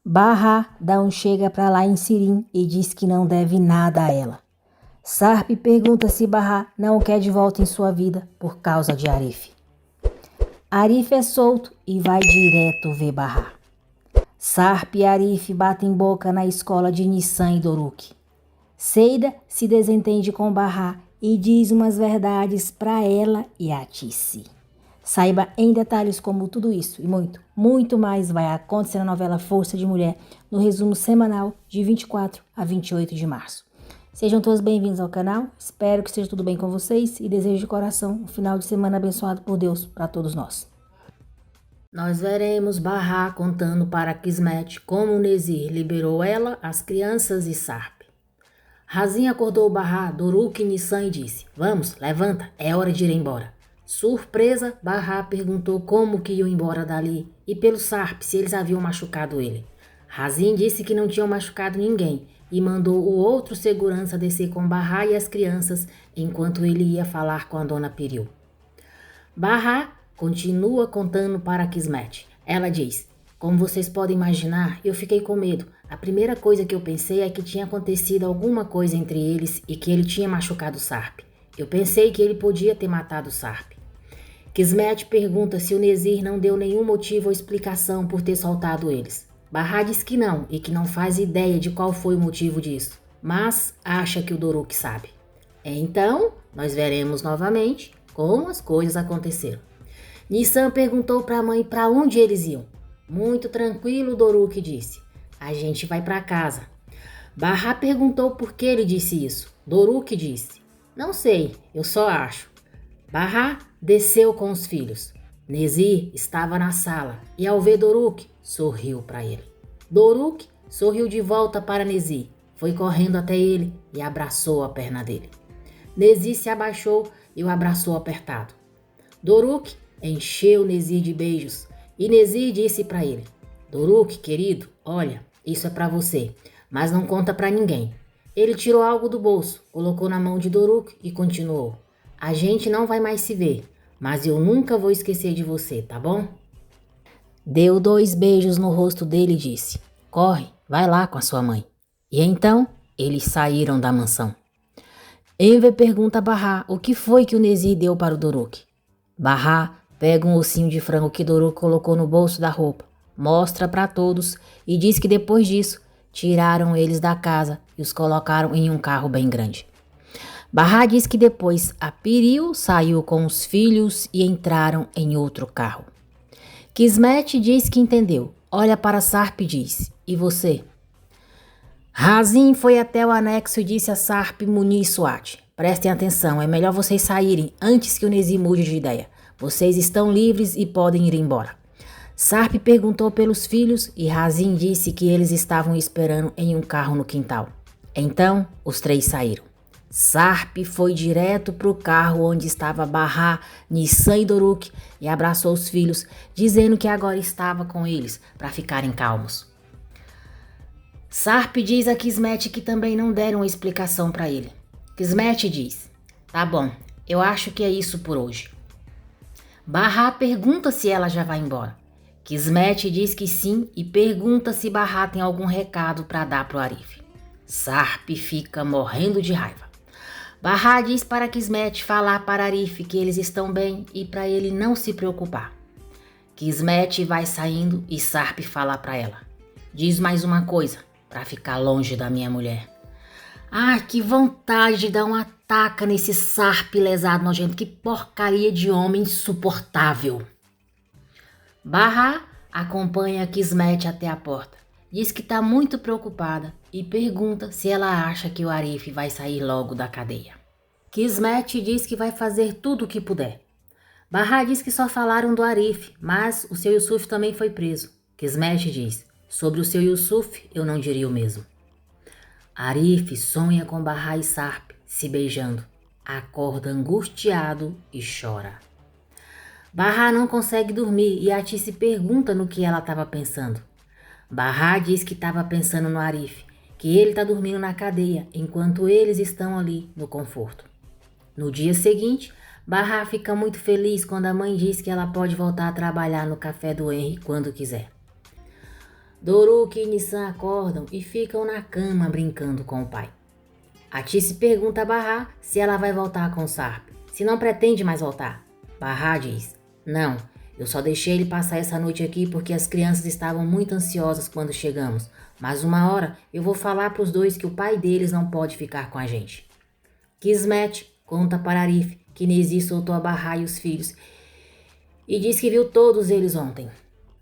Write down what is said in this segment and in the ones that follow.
Barra dá um chega pra lá em Sirim e diz que não deve nada a ela. Sarp pergunta se Barra não o quer de volta em sua vida por causa de Arif. Arif é solto e vai direto ver Barra. Sarp e Arif batem boca na escola de Nissan e Doruk. Seida se desentende com Barra e diz umas verdades pra ela e a Tissi. Saiba em detalhes como tudo isso e muito, muito mais vai acontecer na novela Força de Mulher, no resumo semanal de 24 a 28 de março. Sejam todos bem-vindos ao canal, espero que esteja tudo bem com vocês e desejo de coração um final de semana abençoado por Deus para todos nós. Nós veremos Barra contando para Kismet como Nezir liberou ela, as crianças e Sarp. Razin acordou Barra, Doruk e Nissan e disse: "Vamos, levanta, é hora de ir embora." Surpresa, Barra perguntou como que iam embora dali e pelo Sarp se eles haviam machucado ele. Razin disse que não tinham machucado ninguém e mandou o outro segurança descer com Barra e as crianças enquanto ele ia falar com a dona Piril. Barra continua contando para Kismet. Ela diz: "Como vocês podem imaginar, eu fiquei com medo. A primeira coisa que eu pensei é que tinha acontecido alguma coisa entre eles e que ele tinha machucado Sarp. Eu pensei que ele podia ter matado Sarp." Kismet pergunta se o Nezir não deu nenhum motivo ou explicação por ter soltado eles. Barra diz que não e que não faz ideia de qual foi o motivo disso, mas acha que o Doruk sabe. Então, nós veremos novamente como as coisas aconteceram. Nissan perguntou para a mãe para onde eles iam. Muito tranquilo, Doruk disse: "A gente vai para casa." Barra perguntou por que ele disse isso. Doruk disse: "Não sei, eu só acho." Barra desceu com os filhos. Nezir estava na sala e ao ver Doruk, sorriu para ele. Doruk sorriu de volta para Nezir, foi correndo até ele e abraçou a perna dele. Nezir se abaixou e o abraçou apertado. Doruk encheu Nezir de beijos e Nezir disse para ele: "Doruk, querido, olha, isso é para você, mas não conta para ninguém." Ele tirou algo do bolso, colocou na mão de Doruk e continuou: "A gente não vai mais se ver, mas eu nunca vou esquecer de você, tá bom?" Deu 2 beijos no rosto dele e disse: "Corre, vai lá com a sua mãe." E então eles saíram da mansão. Enver pergunta a Barra o que foi que o Nezir deu para o Doruk. Barra pega um ossinho de frango que Doruk colocou no bolso da roupa, mostra para todos e diz que depois disso tiraram eles da casa e os colocaram em um carro bem grande. Barra diz que depois a Piril saiu com os filhos e entraram em outro carro. Kismet diz que entendeu, olha para Sarp e diz: "E você?" Razin foi até o anexo e disse a Sarp, Muni e Swat: "Prestem atenção, é melhor vocês saírem antes que o Nezir mude de ideia. Vocês estão livres e podem ir embora." Sarp perguntou pelos filhos e Razin disse que eles estavam esperando em um carro no quintal. Então, os 3 saíram. Sarp foi direto para o carro onde estava Barra, Nissan e Doruk e abraçou os filhos, dizendo que agora estava com eles para ficarem calmos. Sarp diz a Kismet que também não deram uma explicação para ele. Kismet diz: "Tá bom, eu acho que é isso por hoje." Barra pergunta se ela já vai embora. Kismet diz que sim e pergunta se Barra tem algum recado para dar pro Arif. Sarp fica morrendo de raiva. Barra diz para Kismet falar para Arif que eles estão bem e para ele não se preocupar. Kismet vai saindo e Sarp fala para ela: "Diz mais uma coisa, para ficar longe da minha mulher." Ah, que vontade de dar uma taca nesse Sarp lesado nojento, que porcaria de homem insuportável. Barra acompanha Kismet até a porta. Diz que está muito preocupada e pergunta se ela acha que o Arif vai sair logo da cadeia. Kismet diz que vai fazer tudo o que puder. Barra diz que só falaram do Arif, mas o seu Yusuf também foi preso. Kismet diz: "Sobre o seu Yusuf, eu não diria o mesmo." Arif sonha com Barra e Sarp se beijando, acorda angustiado e chora. Barra não consegue dormir e a Tissi pergunta no que ela estava pensando. Barra diz que estava pensando no Arif, que ele está dormindo na cadeia enquanto eles estão ali no conforto. No dia seguinte, Barra fica muito feliz quando a mãe diz que ela pode voltar a trabalhar no café do Henry quando quiser. Doruk e Nissan acordam e ficam na cama brincando com o pai. Atice pergunta a Bahá se ela vai voltar com Sarp, se não pretende mais voltar. Bahá diz: não, eu só deixei ele passar essa noite aqui porque as crianças estavam muito ansiosas quando chegamos, mas uma hora eu vou falar para os dois que o pai deles não pode ficar com a gente. Kismet conta para Arif que Nezi soltou a Bahá e os filhos e diz que viu todos eles ontem.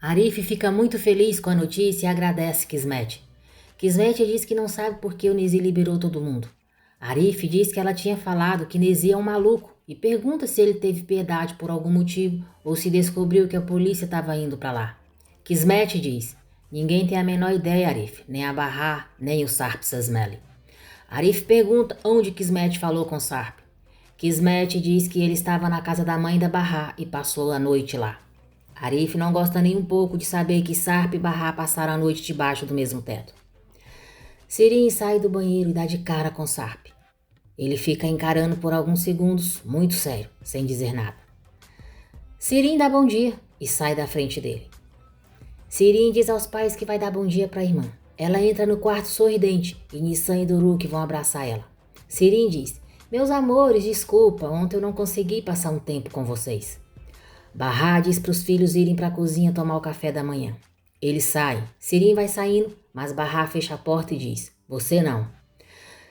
Arif fica muito feliz com a notícia e agradece Kismet. Kismet diz que não sabe por que o Nezi liberou todo mundo. Arif diz que ela tinha falado que Nezi é um maluco e pergunta se ele teve piedade por algum motivo ou se descobriu que a polícia estava indo para lá. Kismet diz: ninguém tem a menor ideia, Arif, nem a Bahá, nem o Sarp Sasmeli. Arif pergunta onde Kismet falou com Sarp. Kismet diz que ele estava na casa da mãe da Bahá e passou a noite lá. Arif não gosta nem um pouco de saber que Sarp e Bahá passaram a noite debaixo do mesmo teto. Sirin sai do banheiro e dá de cara com Sarp. Ele fica encarando por alguns segundos, muito sério, sem dizer nada. Sirin dá bom dia e sai da frente dele. Sirin diz aos pais que vai dar bom dia para a irmã. Ela entra no quarto sorridente e Nissan e Doruk vão abraçar ela. Sirin diz: meus amores, desculpa, ontem eu não consegui passar um tempo com vocês. Bahá diz para os filhos irem para a cozinha tomar o café da manhã. Eles saem. Sirin vai saindo, mas Bahá fecha a porta e diz: você não.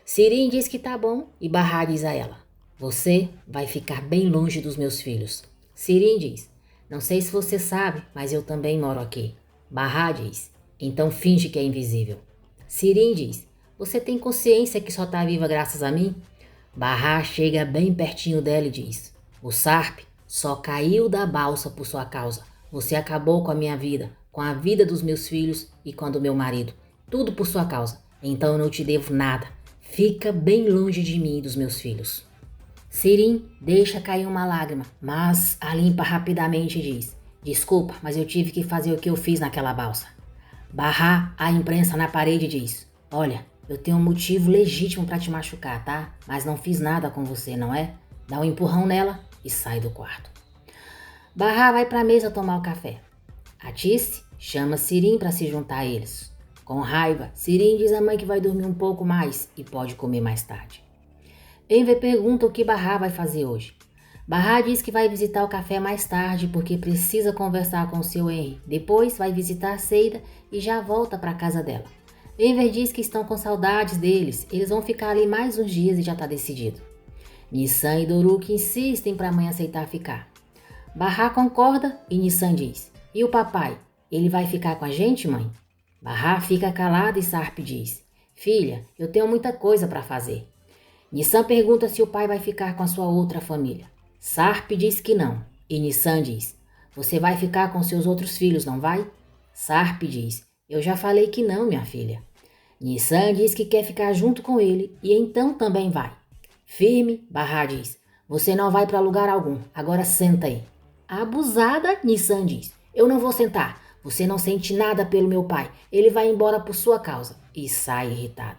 Sirin diz que tá bom e Bahá diz a ela: você vai ficar bem longe dos meus filhos. Sirin diz: não sei se você sabe, mas eu também moro aqui. Bahá diz: então finge que é invisível. Sirin diz: você tem consciência que só tá viva graças a mim? Bahá chega bem pertinho dela e diz: o Sarp só caiu da balsa por sua causa. Você acabou com a minha vida, com a vida dos meus filhos e com a do meu marido. Tudo por sua causa. Então eu não te devo nada. Fica bem longe de mim e dos meus filhos. Sirin deixa cair uma lágrima, mas a limpa rapidamente e diz: desculpa, mas eu tive que fazer o que eu fiz naquela balsa. Bahá a imprensa na parede e diz: olha, eu tenho um motivo legítimo para te machucar, tá? Mas não fiz nada com você, não é? Dá um empurrão nela e sai do quarto. Bahá vai para a mesa tomar o café. Atice chama Sirin para se juntar a eles. Com raiva, Sirin diz à mãe que vai dormir um pouco mais e pode comer mais tarde. Enver pergunta o que Bahá vai fazer hoje. Bahá diz que vai visitar o café mais tarde porque precisa conversar com o seu Henry. Depois vai visitar Seida e já volta para a casa dela. Enver diz que estão com saudades deles. Eles vão ficar ali mais uns dias e já está decidido. Nissan e Doruk insistem para a mãe aceitar ficar. Bahá concorda e Nissan diz: e o papai? Ele vai ficar com a gente, mãe? Bahá fica calada e Sarp diz: filha, eu tenho muita coisa para fazer. Nissan pergunta se o pai vai ficar com a sua outra família. Sarp diz que não e Nissan diz: você vai ficar com seus outros filhos, não vai? Sarp diz: eu já falei que não, minha filha. Nissan diz que quer ficar junto com ele e então também vai. Firme, Bahá diz: você não vai para lugar algum, agora senta aí. Abusada, Nissan diz: eu não vou sentar. Você não sente nada pelo meu pai. Ele vai embora por sua causa. E sai irritada.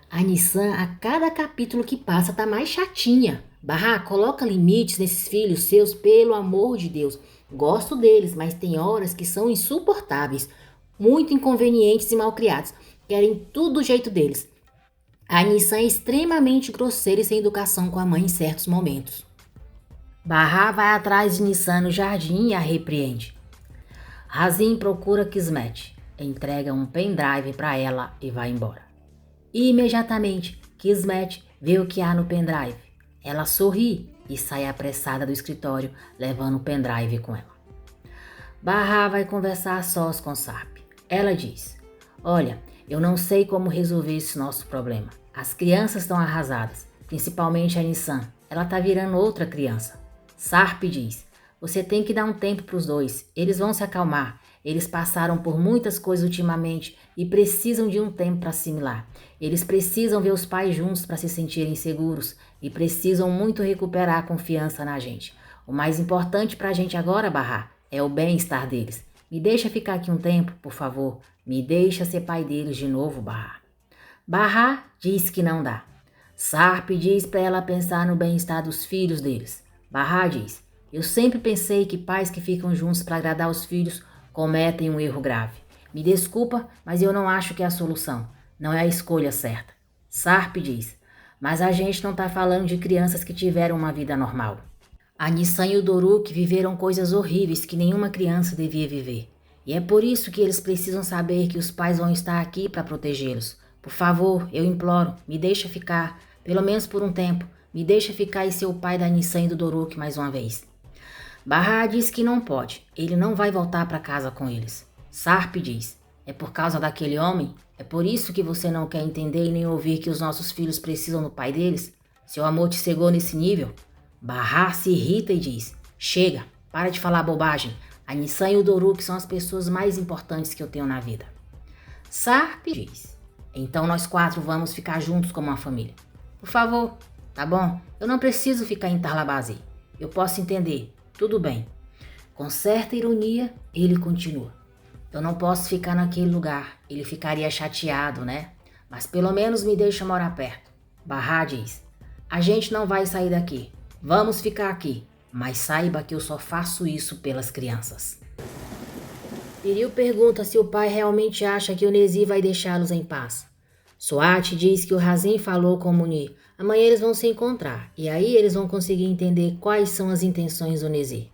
A Nissan, a cada capítulo que passa, tá mais chatinha. Bahá, coloca limites nesses filhos seus, pelo amor de Deus. Gosto deles, mas tem horas que são insuportáveis. Muito inconvenientes e malcriados. Querem tudo do jeito deles. A Nissan é extremamente grosseira e sem educação com a mãe em certos momentos. Bahá vai atrás de Nissan no jardim e a repreende. Razin procura Kismet, entrega um pendrive para ela e vai embora. Imediatamente, Kismet vê o que há no pendrive. Ela sorri e sai apressada do escritório, levando o pendrive com ela. Bahá vai conversar a sós com Sarp. Ela diz: olha, eu não sei como resolver esse nosso problema. As crianças estão arrasadas, principalmente a Nissan. Ela tá virando outra criança. Sarp diz: você tem que dar um tempo para os dois. Eles vão se acalmar. Eles passaram por muitas coisas ultimamente e precisam de um tempo para assimilar. Eles precisam ver os pais juntos para se sentirem seguros e precisam muito recuperar a confiança na gente. O mais importante para a gente agora, Bahá, é o bem-estar deles. Me deixa ficar aqui um tempo, por favor. Me deixa ser pai deles de novo, Bahá. Bahá diz que não dá. Sarp diz para ela pensar no bem-estar dos filhos deles. Bahá diz: eu sempre pensei que pais que ficam juntos para agradar os filhos cometem um erro grave. Me desculpa, mas eu não acho que é a solução. Não é a escolha certa. Sarp diz: mas a gente não tá falando de crianças que tiveram uma vida normal. A Nissan e o Doruk viveram coisas horríveis que nenhuma criança devia viver. E é por isso que eles precisam saber que os pais vão estar aqui para protegê-los. Por favor, eu imploro, me deixa ficar, pelo menos por um tempo. Me deixa ficar e ser o pai da Nissan e do Doruk mais uma vez. Bahá diz que não pode, ele não vai voltar para casa com eles. Sarp diz: é por causa daquele homem? É por isso que você não quer entender e nem ouvir que os nossos filhos precisam do pai deles? Seu amor te cegou nesse nível? Bahá se irrita e diz: chega, para de falar bobagem. A Nissan e o Doruk são as pessoas mais importantes que eu tenho na vida. Sarp diz: então nós 4 vamos ficar juntos como uma família. Por favor, tá bom? Eu não preciso ficar em Tarlabazi. Eu posso entender. Tudo bem. Com certa ironia, ele continua: eu não posso ficar naquele lugar. Ele ficaria chateado, né? Mas pelo menos me deixa morar perto. Bahá diz: a gente não vai sair daqui. Vamos ficar aqui. Mas saiba que eu só faço isso pelas crianças. Piril pergunta se o pai realmente acha que o Nezi vai deixá-los em paz. Swat diz que o Razin falou com o Munir. Amanhã eles vão se encontrar, e aí eles vão conseguir entender quais são as intenções do Nezi.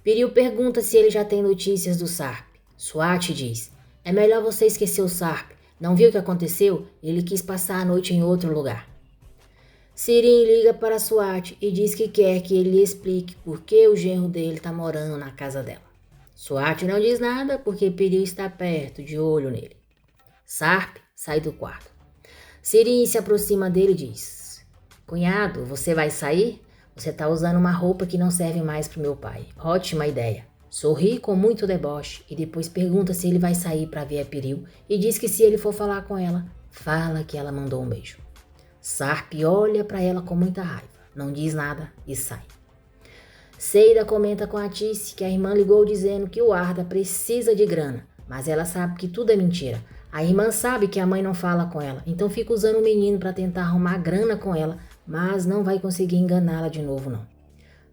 Piril pergunta se ele já tem notícias do Sarp. Swat diz: é melhor você esquecer o Sarp. Não viu o que aconteceu? Ele quis passar a noite em outro lugar. Sirin liga para Swat e diz que quer que ele lhe explique por que o genro dele está morando na casa dela. Swat não diz nada porque Piril está perto, de olho nele. Sarp sai do quarto. Sirin se aproxima dele e diz: cunhado, você vai sair? Você está usando uma roupa que não serve mais para o meu pai. Ótima ideia. Sorri com muito deboche e depois pergunta se ele vai sair para ver a Piril e diz que se ele for falar com ela, fala que ela mandou um beijo. Sarp olha para ela com muita raiva, não diz nada e sai. Seida comenta com a Tice que a irmã ligou dizendo que o Arda precisa de grana, mas ela sabe que tudo é mentira. A irmã sabe que a mãe não fala com ela, então fica usando o menino para tentar arrumar grana com ela, mas não vai conseguir enganá-la de novo não.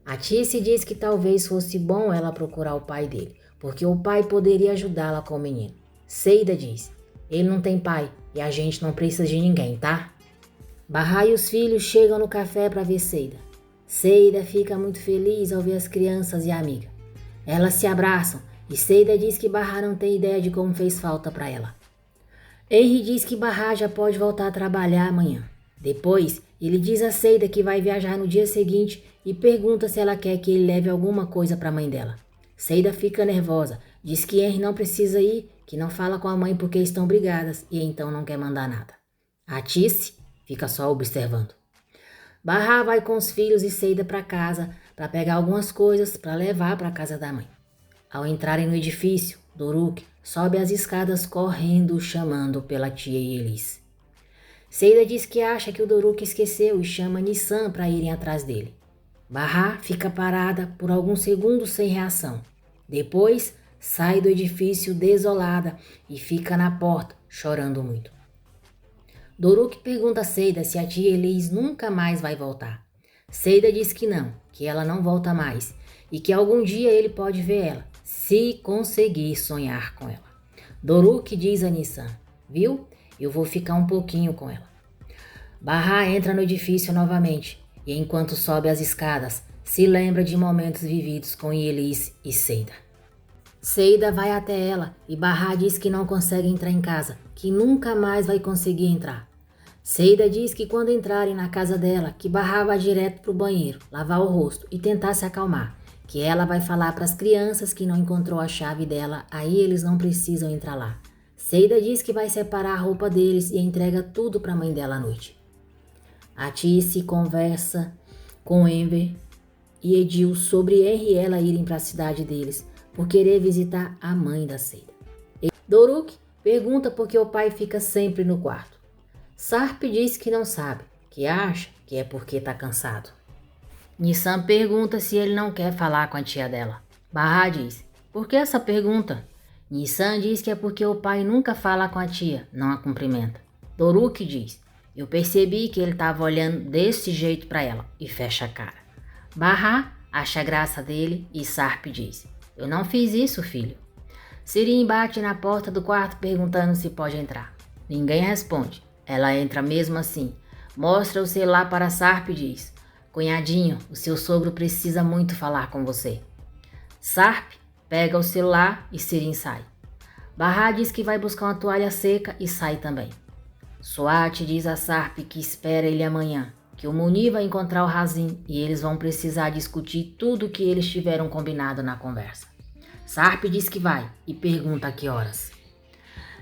A Tice diz que talvez fosse bom ela procurar o pai dele, porque o pai poderia ajudá-la com o menino. Seida diz: ele não tem pai e a gente não precisa de ninguém, tá? Bahá e os filhos chegam no café para ver Seida. Seida fica muito feliz ao ver as crianças e a amiga. Elas se abraçam e Seida diz que Bahá não tem ideia de como fez falta para ela. Henry diz que Bahá já pode voltar a trabalhar amanhã. Depois, ele diz a Seida que vai viajar no dia seguinte e pergunta se ela quer que ele leve alguma coisa para a mãe dela. Seida fica nervosa, diz que Henry não precisa ir, que não fala com a mãe porque estão brigadas e então não quer mandar nada. A Tice fica só observando. Bahá vai com os filhos e Seida para casa para pegar algumas coisas para levar para a casa da mãe. Ao entrarem no edifício, Doruk sobe as escadas correndo, chamando pela tia e Elis. Seida diz que acha que o Doruk esqueceu e chama Nissan para irem atrás dele. Bahá fica parada por alguns segundos sem reação. Depois, sai do edifício desolada e fica na porta, chorando muito. Doruk pergunta a Seida se a tia Elis nunca mais vai voltar. Seida diz que não, que ela não volta mais e que algum dia ele pode ver ela, se conseguir sonhar com ela. Doruk diz a Nissan: viu? Eu vou ficar um pouquinho com ela. Bahá entra no edifício novamente e enquanto sobe as escadas, se lembra de momentos vividos com Elis e Seida. Seida vai até ela e Bahá diz que não consegue entrar em casa, que nunca mais vai conseguir entrar. Seida diz que quando entrarem na casa dela, que Bahá vai direto pro banheiro, lavar o rosto e tentar se acalmar, que ela vai falar para as crianças que não encontrou a chave dela, aí eles não precisam entrar lá. Seida diz que vai separar a roupa deles e entrega tudo para a mãe dela à noite. A Tice conversa com Enver e Edil sobre Henry e ela irem para a cidade deles por querer visitar a mãe da Seida. Doruk pergunta por que o pai fica sempre no quarto. Sarp diz que não sabe, que acha que é porque está cansado. Nissan pergunta se ele não quer falar com a tia dela. Bahá diz: por que essa pergunta? Nissan diz que é porque o pai nunca fala com a tia, não a cumprimenta. Doruk diz: eu percebi que ele estava olhando desse jeito para ela e fecha a cara. Bahá acha graça dele e Sarp diz: eu não fiz isso, filho. Sirim bate na porta do quarto perguntando se pode entrar. Ninguém responde. Ela entra mesmo assim. Mostra o celular para Sarp e diz: Cunhadinho, o seu sogro precisa muito falar com você. Sarp pega o celular e Sirim sai. Bahá diz que vai buscar uma toalha seca e sai também. Swat diz a Sarp que espera ele amanhã, que o Muni vai encontrar o Razin e eles vão precisar discutir tudo o que eles tiveram combinado na conversa. Sarp diz que vai e pergunta a que horas.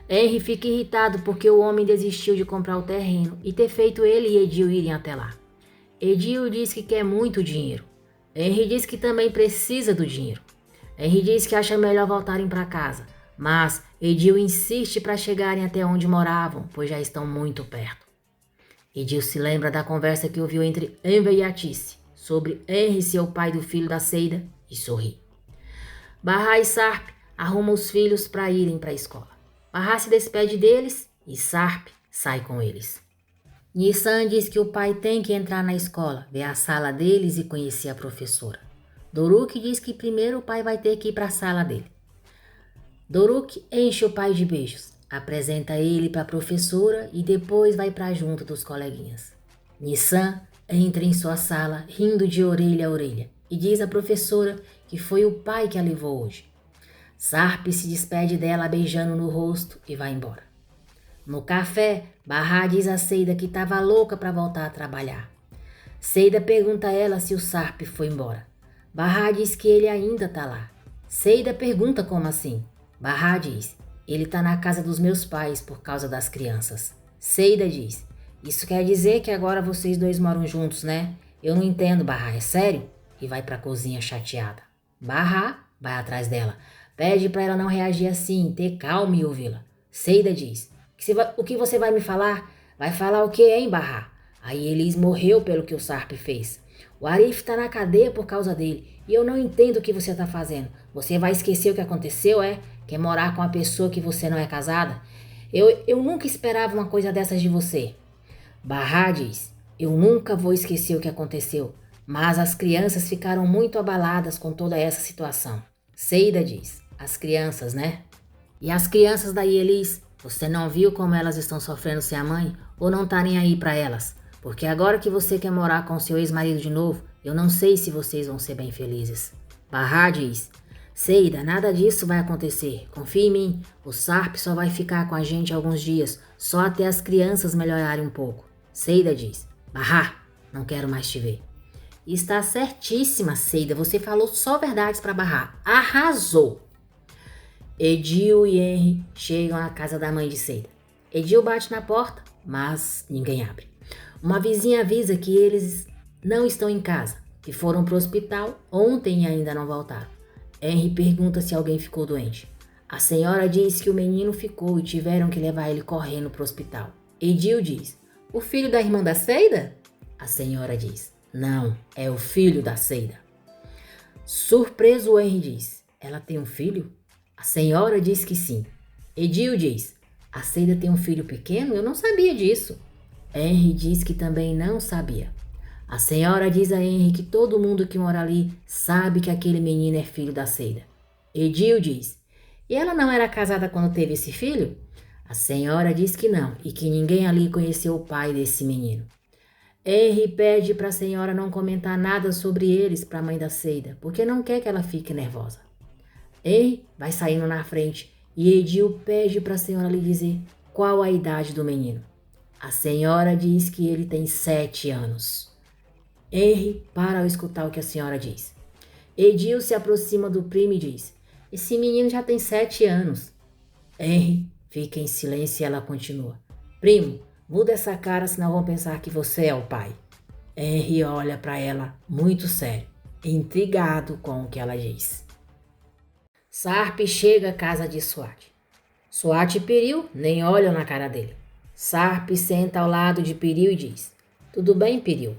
Henry fica irritado porque o homem desistiu de comprar o terreno e ter feito ele e Edil irem até lá. Edil diz que quer muito dinheiro. Henry diz que também precisa do dinheiro. Henry diz que acha melhor voltarem para casa, mas Edil insiste para chegarem até onde moravam, pois já estão muito perto. Edil se lembra da conversa que ouviu entre Enver e Atice sobre Henry ser o pai do filho da Seida e sorri. Bahá e Sarp arrumam os filhos para irem para a escola. Bahá se despede deles e Sarp sai com eles. Nissan diz que o pai tem que entrar na escola, ver a sala deles e conhecer a professora. Doruk diz que primeiro o pai vai ter que ir para a sala dele. Doruk enche o pai de beijos, apresenta ele para a professora e depois vai para junto dos coleguinhas. Nissan entra em sua sala rindo de orelha a orelha e diz à professora que foi o pai que a levou hoje. Sarp se despede dela beijando no rosto e vai embora. No café, Bahá diz a Seida que estava louca para voltar a trabalhar. Seida pergunta a ela se o Sarp foi embora. Bahá diz que ele ainda está lá. Seida pergunta como assim. Bahá diz: ele está na casa dos meus pais por causa das crianças. Seida diz: isso quer dizer que agora vocês dois moram juntos, né? Eu não entendo, Bahá, é sério? E vai para a cozinha chateada. Bahá vai atrás dela. Pede para ela não reagir assim, ter calma e ouvi-la. Seida diz: o que você vai me falar? Vai falar o que, hein, Bahá? Aí Elis morreu pelo que o Sarp fez. O Arif está na cadeia por causa dele. E eu não entendo o que você está fazendo. Você vai esquecer o que aconteceu, é? Quer morar com uma pessoa que você não é casada? Eu nunca esperava uma coisa dessas de você. Bahá diz: eu nunca vou esquecer o que aconteceu. Mas as crianças ficaram muito abaladas com toda essa situação. Seida diz: as crianças, né? E as crianças da Elis? Você não viu como elas estão sofrendo sem a mãe? Ou não tá nem aí pra elas? Porque agora que você quer morar com seu ex-marido de novo, eu não sei se vocês vão ser bem felizes. Bahá diz: Seida, nada disso vai acontecer. Confia em mim. O Sarp só vai ficar com a gente alguns dias, só até as crianças melhorarem um pouco. Seida diz: Bahá, não quero mais te ver. Está certíssima, Seida. Você falou só verdades pra Bahá. Arrasou. Edil e Henry chegam à casa da mãe de Seida. Edil bate na porta, mas ninguém abre. Uma vizinha avisa que eles não estão em casa, que foram para o hospital ontem e ainda não voltaram. Henry pergunta se alguém ficou doente. A senhora diz que o menino ficou e tiveram que levar ele correndo para o hospital. Edil diz: o filho da irmã da Seida? A senhora diz: não, é o filho da Seida. Surpreso, Henry diz: ela tem um filho? A senhora diz que sim. Edil diz: a Seida tem um filho pequeno? Eu não sabia disso. Henry diz que também não sabia. A senhora diz a Henry que todo mundo que mora ali sabe que aquele menino é filho da Seida. Edil diz: e ela não era casada quando teve esse filho? A senhora diz que não e que ninguém ali conheceu o pai desse menino. Henry pede para a senhora não comentar nada sobre eles para a mãe da Seida, porque não quer que ela fique nervosa. Henry vai saindo na frente e Edil pede para a senhora lhe dizer qual a idade do menino. A senhora diz que ele tem 7 anos. Henry para ao escutar o que a senhora diz. Edil se aproxima do primo e diz: esse menino já tem 7 anos. Henry fica em silêncio e ela continua: primo, muda essa cara, senão vão pensar que você é o pai. Henry olha para ela muito sério, intrigado com o que ela diz. Sarp chega à casa de Swat. Swat e Piril nem olham na cara dele. Sarp senta ao lado de Piril e diz: tudo bem, Piril?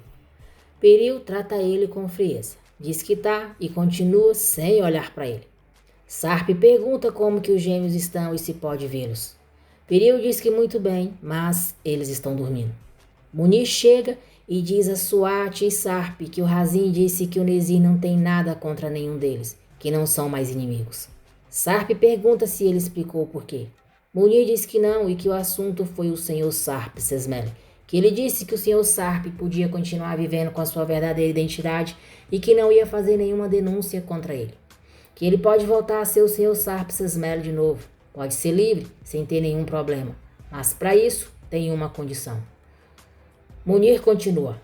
Piril trata ele com frieza. Diz que tá e continua sem olhar para ele. Sarp pergunta como que os gêmeos estão e se pode vê-los. Piril diz que muito bem, mas eles estão dormindo. Muni chega e diz a Swat e Sarp que o Razin disse que o Nezir não tem nada contra nenhum deles, que não são mais inimigos. Sarp pergunta se ele explicou o porquê. Munir diz que não e que o assunto foi o Sr. Sarp Sesmele, que ele disse que o Sr. Sarp podia continuar vivendo com a sua verdadeira identidade e que não ia fazer nenhuma denúncia contra ele. Que ele pode voltar a ser o Sr. Sarp Sesmele de novo, pode ser livre, sem ter nenhum problema, mas para isso tem uma condição. Munir continua.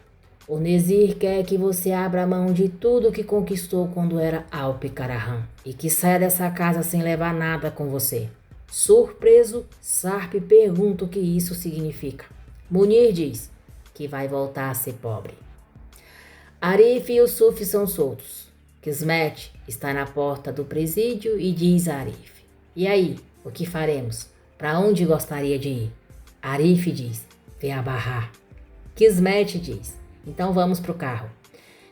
O Nezir quer que você abra mão de tudo que conquistou quando era Alpe Karahan e que saia dessa casa sem levar nada com você. Surpreso, Sarp pergunta o que isso significa. Munir diz que vai voltar a ser pobre. Arif e Yusuf são soltos. Kismet está na porta do presídio e diz a Arif: E aí, o que faremos? Para onde gostaria de ir? Arif diz: Vem a Barrar. Kismet diz: Então vamos pro carro.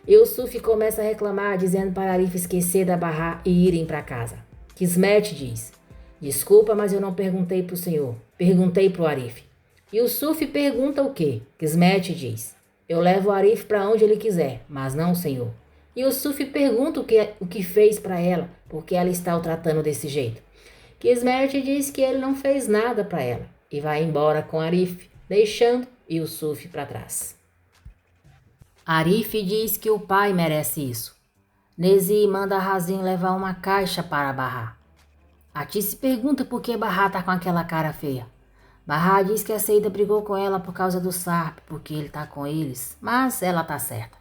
Yusuf começa a reclamar, dizendo para Arif esquecer da Barrar e irem para casa. Kismet diz: Desculpa, mas eu não perguntei pro senhor. Perguntei pro Arif. Yusuf pergunta o quê? Kismet diz: Eu levo o Arif para onde ele quiser, mas não o senhor. Yusuf pergunta o que fez para ela, porque ela está o tratando desse jeito. Kismet diz que ele não fez nada para ela e vai embora com Arif, deixando Yusuf para trás. Arif diz que o pai merece isso. Nezir manda Razin levar uma caixa para Barrar. Atice pergunta por que Barrar tá com aquela cara feia. Barrar diz que a Seida brigou com ela por causa do Sarp, porque ele tá com eles, mas ela tá certa.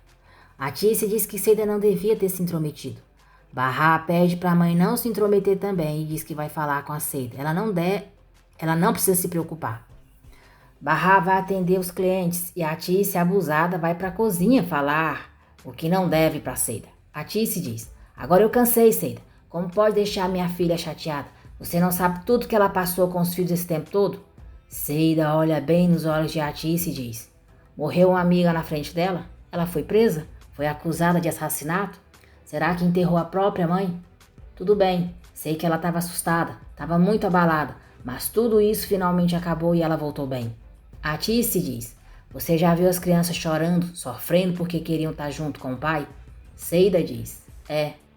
Atice diz que Seida não devia ter se intrometido. Barrar pede para a mãe não se intrometer também e diz que vai falar com a Seida. Ela não precisa se preocupar. Barrar vai atender os clientes e a Atice, abusada, vai para a cozinha falar o que não deve para Seida. Atice diz: Agora eu cansei, Seida. Como pode deixar minha filha chateada? Você não sabe tudo que ela passou com os filhos esse tempo todo? Seida olha bem nos olhos de Atice e diz: Morreu uma amiga na frente dela? Ela foi presa? Foi acusada de assassinato? Será que enterrou a própria mãe? Tudo bem, sei que ela estava assustada, estava muito abalada, mas tudo isso finalmente acabou e ela voltou bem. Atice diz: Você já viu as crianças chorando, sofrendo porque queriam estar junto com o pai? Seida diz: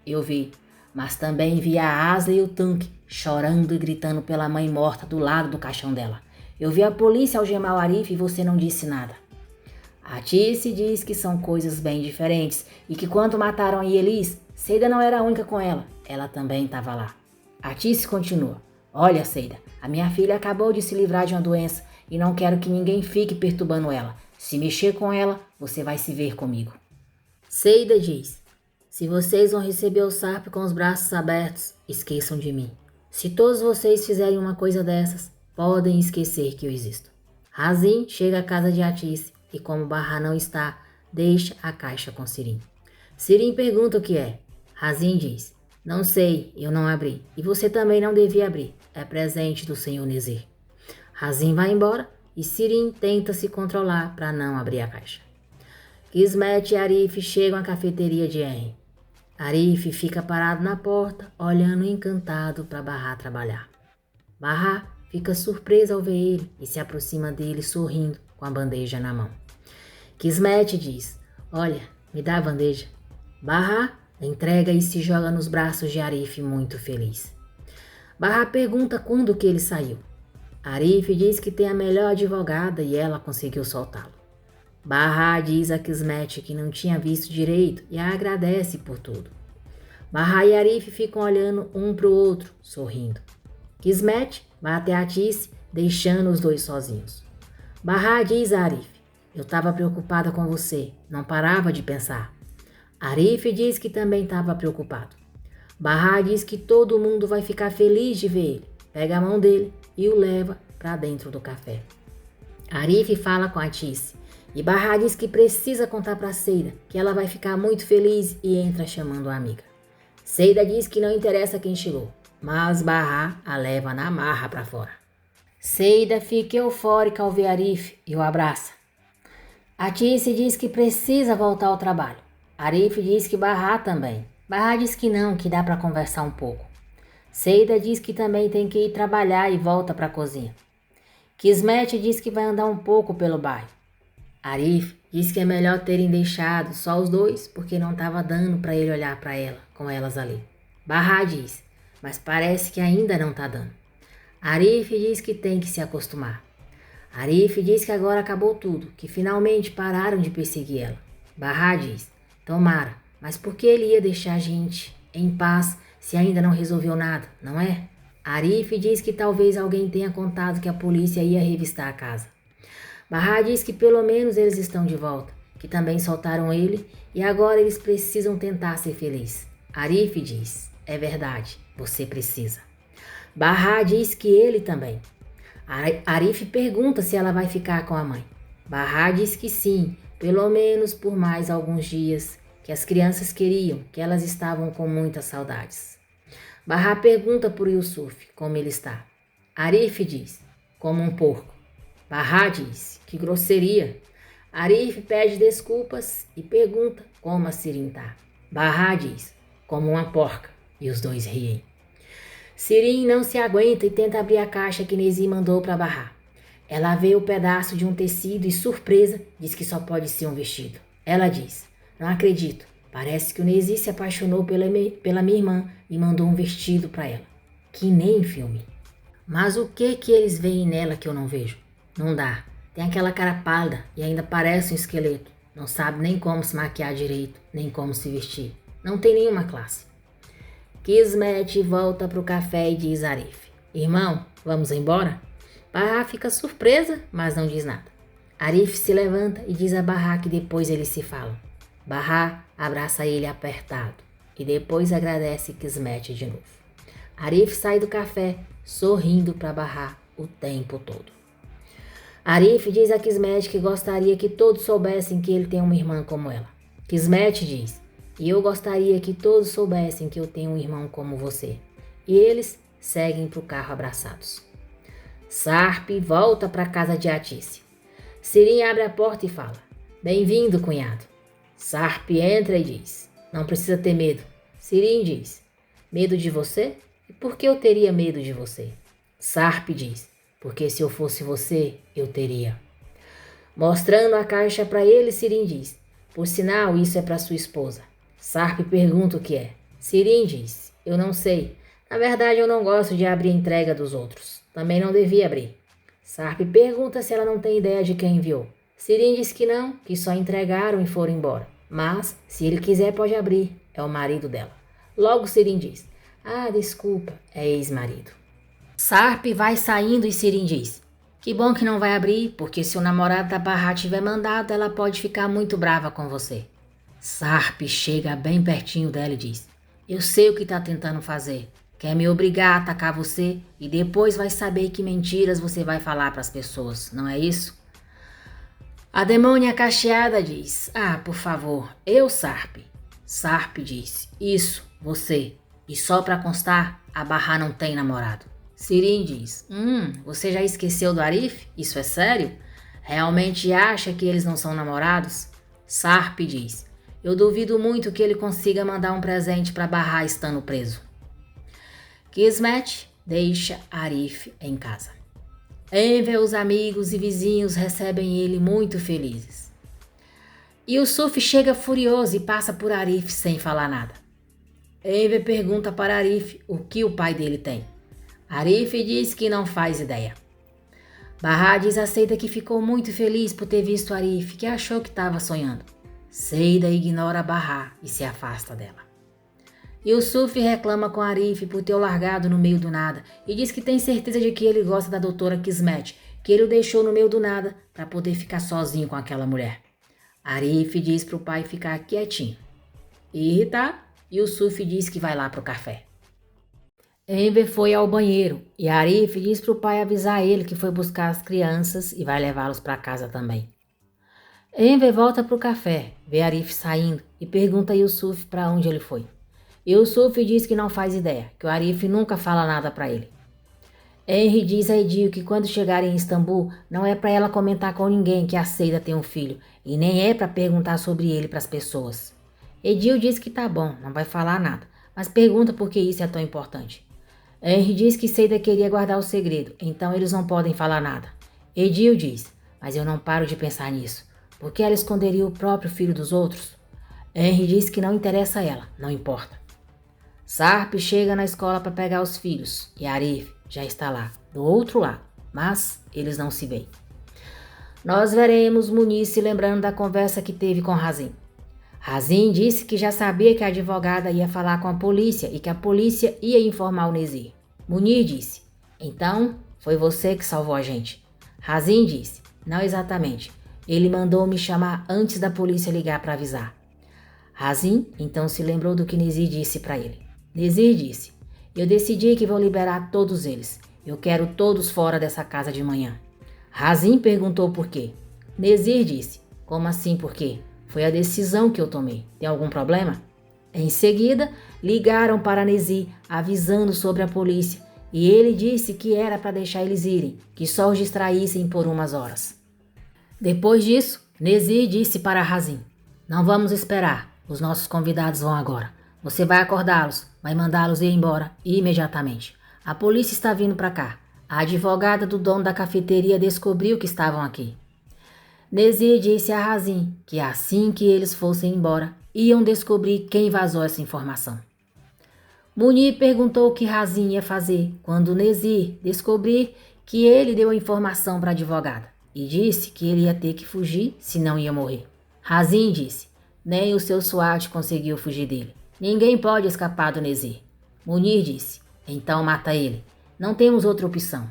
Eu vi, mas também vi a Asla e o Tunk chorando e gritando pela mãe morta do lado do caixão dela. Eu vi a polícia algemar o Arif e você não disse nada. Atice diz que são coisas bem diferentes e que quando mataram a Yelis, Seida não era a única com ela. Ela também estava lá. Atice continua: Olha, Seida, a minha filha acabou de se livrar de uma doença e não quero que ninguém fique perturbando ela. Se mexer com ela, você vai se ver comigo. Seida diz: Se vocês vão receber o Sarp com os braços abertos, esqueçam de mim. Se todos vocês fizerem uma coisa dessas, podem esquecer que eu existo. Razin chega à casa de Atice e, como Barrar não está, deixa a caixa com Sirin. Sirin pergunta o que é. Razin diz: Não sei, eu não abri. E você também não devia abrir. É presente do Senhor Nezir. Razin vai embora e Sirin tenta se controlar para não abrir a caixa. Kismet e Arif chegam à cafeteria de Henry. Arif fica parado na porta, olhando encantado para Barrar trabalhar. Barrar fica surpresa ao ver ele e se aproxima dele sorrindo com a bandeja na mão. Kismet diz: Olha, me dá a bandeja. Barrar entrega e se joga nos braços de Arif muito feliz. Barrar pergunta quando que ele saiu. Arif diz que tem a melhor advogada e ela conseguiu soltá-lo. Barrar diz a Kismet que não tinha visto direito e a agradece por tudo. Barrar e Arif ficam olhando um para o outro, sorrindo. Kismet vai até Atice, deixando os dois sozinhos. Barrar diz a Arif: Eu estava preocupada com você, não parava de pensar. Arif diz que também estava preocupado. Barrar diz que todo mundo vai ficar feliz de ver ele. Pega a mão dele e o leva para dentro do café. Arif fala com Atice e Barrar diz que precisa contar para Seida, que ela vai ficar muito feliz e entra chamando a amiga. Seida diz que não interessa quem chegou, mas Barrar a leva na marra para fora. Seida fica eufórica ao ver Arif e o abraça. Atice diz que precisa voltar ao trabalho. Arif diz que Barrar também. Barrar diz que não, que dá para conversar um pouco. Seida diz que também tem que ir trabalhar e volta para a cozinha. Kismet diz que vai andar um pouco pelo bairro. Arif diz que é melhor terem deixado só os dois porque não estava dando para ele olhar para ela com elas ali. Barrar diz: mas parece que ainda não tá dando. Arif diz que tem que se acostumar. Arif diz que agora acabou tudo, que finalmente pararam de perseguir ela. Bahá diz, tomara, mas por que ele ia deixar a gente em paz se ainda não resolveu nada, não é? Arif diz que talvez alguém tenha contado que a polícia ia revistar a casa. Bahá diz que pelo menos eles estão de volta, que também soltaram ele e agora eles precisam tentar ser felizes. Arif diz, é verdade, você precisa. Bahá diz que ele também. Arif pergunta se ela vai ficar com a mãe. Bahá diz que sim, pelo menos por mais alguns dias, que as crianças queriam, que elas estavam com muitas saudades. Bahá pergunta por Yusuf como ele está. Arif diz, como um porco. Bahá diz, que grosseria. Arif pede desculpas e pergunta como a Sirin tá. Bahá diz, como uma porca, e os dois riem. Sirin não se aguenta e tenta abrir a caixa que Nezi mandou para Bahá. Ela vê o pedaço de um tecido e, surpresa, diz que só pode ser um vestido. Ela diz, não acredito, parece que o Nezi se apaixonou pela minha irmã e mandou um vestido para ela. Que nem filme. Mas o que eles veem nela que eu não vejo? Não dá. Tem aquela cara pálida e ainda parece um esqueleto. Não sabe nem como se maquiar direito, nem como se vestir. Não tem nenhuma classe. Kismet volta pro café e diz a Arif, irmão, vamos embora? Bahá fica surpresa, mas não diz nada. Arif se levanta e diz a Bahá que depois eles se falam. Bahá abraça ele apertado e depois agradece Kismet de novo. Arif sai do café sorrindo para Bahá o tempo todo. Arif diz a Kismet que gostaria que todos soubessem que ele tem uma irmã como ela. Kismet diz, e eu gostaria que todos soubessem que eu tenho um irmão como você. E eles seguem para o carro abraçados. Sarp volta para a casa de Atice. Sirin abre a porta e fala, bem-vindo, cunhado. Sarp entra e diz, não precisa ter medo. Sirin diz, medo de você? E por que eu teria medo de você? Sarp diz, porque se eu fosse você, eu teria. Mostrando a caixa para ele, Sirin diz, por sinal, isso é para sua esposa. Sarp pergunta o que é. Sirin diz, eu não sei. Na verdade, eu não gosto de abrir a entrega dos outros. Também não devia abrir. Sarp pergunta se ela não tem ideia de quem enviou. Sirin diz que não, que só entregaram e foram embora. Mas, se ele quiser, pode abrir. É o marido dela. Logo, Sirin diz, desculpa, é ex-marido. Sarp vai saindo e Sirin diz, que bom que não vai abrir, porque se o namorado da Bahá tiver mandado, ela pode ficar muito brava com você. Sarp chega bem pertinho dela e diz, eu sei o que está tentando fazer. Quer me obrigar a atacar você e depois vai saber que mentiras você vai falar para as pessoas, não é isso? A demônia cacheada diz, por favor, eu Sarp. Sarp diz, isso, você. E só para constar, a Bahá não tem namorado. Sirin diz, você já esqueceu do Arif? Isso é sério? Realmente acha que eles não são namorados? Sarp diz, eu duvido muito que ele consiga mandar um presente para Bahá estando preso. Kismet deixa Arif em casa. Enver, os amigos e vizinhos recebem ele muito felizes. Yusuf chega furioso e passa por Arif sem falar nada. Enver pergunta para Arif o que o pai dele tem. Arif diz que não faz ideia. Bahá diz a Seida que ficou muito feliz por ter visto Arif, que achou que estava sonhando. Seida ignora Bahá e se afasta dela. Yusuf reclama com Arif por ter o largado no meio do nada e diz que tem certeza de que ele gosta da doutora Kismet, que ele o deixou no meio do nada para poder ficar sozinho com aquela mulher. Arif diz para o pai ficar quietinho. Irritado, Yusuf diz que vai lá para o café. Enver foi ao banheiro e Arif diz para o pai avisar ele que foi buscar as crianças e vai levá-los para casa também. Enver volta para o café, vê Arif saindo e pergunta a Yusuf para onde ele foi. Yusuf diz que não faz ideia, que o Arif nunca fala nada para ele. Henry diz a Edil que quando chegarem em Istambul, não é para ela comentar com ninguém que a Seida tem um filho e nem é para perguntar sobre ele para as pessoas. Edil diz que tá bom, não vai falar nada, mas pergunta por que isso é tão importante. Henry diz que Seida queria guardar o segredo, então eles não podem falar nada. Edil diz, mas eu não paro de pensar nisso. Por que ela esconderia o próprio filho dos outros? Henry diz que não interessa a ela, não importa. Sarp chega na escola para pegar os filhos e Arif já está lá, do outro lado, mas eles não se veem. Nós veremos Munir se lembrando da conversa que teve com Razin. Razin disse que já sabia que a advogada ia falar com a polícia e que a polícia ia informar o Nezir. Munir disse: então, foi você que salvou a gente. Razin disse: não exatamente. Ele mandou me chamar antes da polícia ligar para avisar. Razin então se lembrou do que Nezir disse para ele. Nezir disse: eu decidi que vou liberar todos eles. Eu quero todos fora dessa casa de manhã. Razin perguntou por quê. Nezir disse: como assim por quê? Foi a decisão que eu tomei. Tem algum problema? Em seguida, ligaram para Nezir, avisando sobre a polícia, e ele disse que era para deixar eles irem, que só os distraíssem por umas horas. Depois disso, Nezir disse para Razin: não vamos esperar, os nossos convidados vão agora. Você vai acordá-los, vai mandá-los ir embora imediatamente. A polícia está vindo para cá. A advogada do dono da cafeteria descobriu que estavam aqui. Nezir disse a Razin que assim que eles fossem embora, iam descobrir quem vazou essa informação. Munir perguntou o que Razin ia fazer quando Nezir descobrir que ele deu a informação para a advogada e disse que ele ia ter que fugir, senão ia morrer. Razin disse: nem o seu SWAT conseguiu fugir dele. Ninguém pode escapar do Nezir. Munir disse: então mata ele. Não temos outra opção.